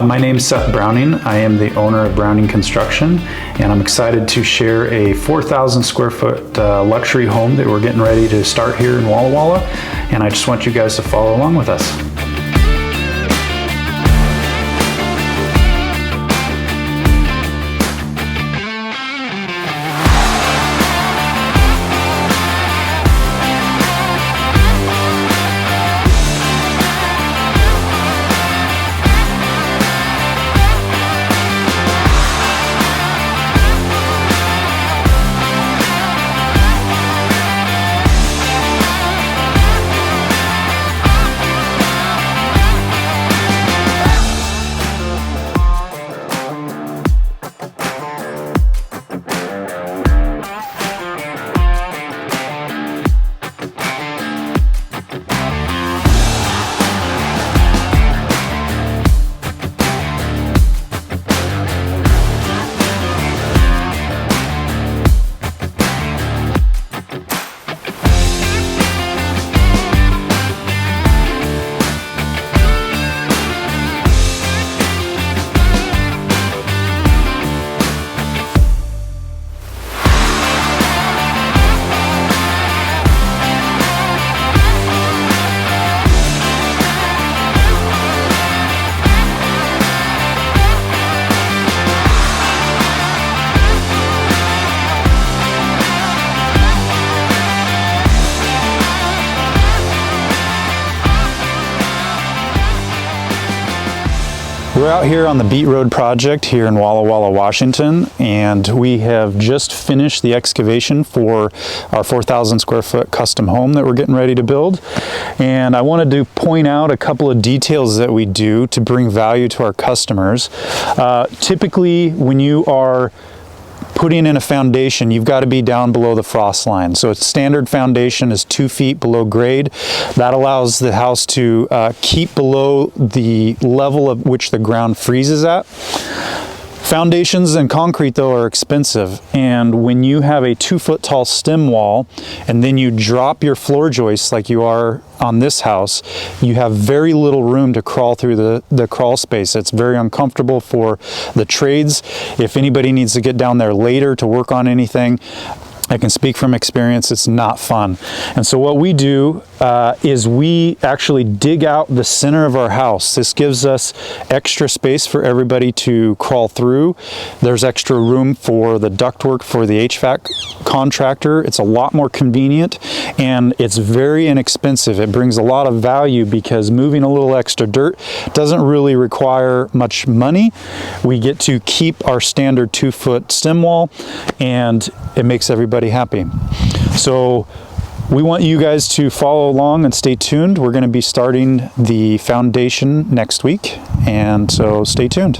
My name is Seth Browning. I am the owner of Browning Construction, and I'm excited to share a 4,000 square foot luxury home that we're getting ready to start here in Walla Walla, and I just want you guys to follow along with us. We're out here on the Beat Road project here in Walla Walla, Washington, and we have just finished the excavation for our 4,000 square foot custom home that we're getting ready to build. And I wanted to point out a couple of details that we do to bring value to our customers. Typically, when you are putting in a foundation, you've got to be down below the frost line. So its standard foundation is 2 feet below grade. That allows the house to keep below the level at which the ground freezes at. Foundations and concrete, though, are expensive, and when you have a 2-foot tall stem wall and then you drop your floor joists like you are on this house, you have very little room to crawl through the crawl space. It's very uncomfortable for the trades. If anybody needs to get down there later to work on anything, I can speak from experience, it's not fun. And so what we do is we actually dig out the center of our house. This gives us extra space for everybody to crawl through. There's extra room for the ductwork for the HVAC contractor. It's a lot more convenient, and it's very inexpensive. It brings a lot of value because moving a little extra dirt doesn't really require much money. We get to keep our standard 2-foot stem wall, and it makes everybody happy. So we want you guys to follow along and stay tuned. We're going to be starting the foundation next week, and so stay tuned.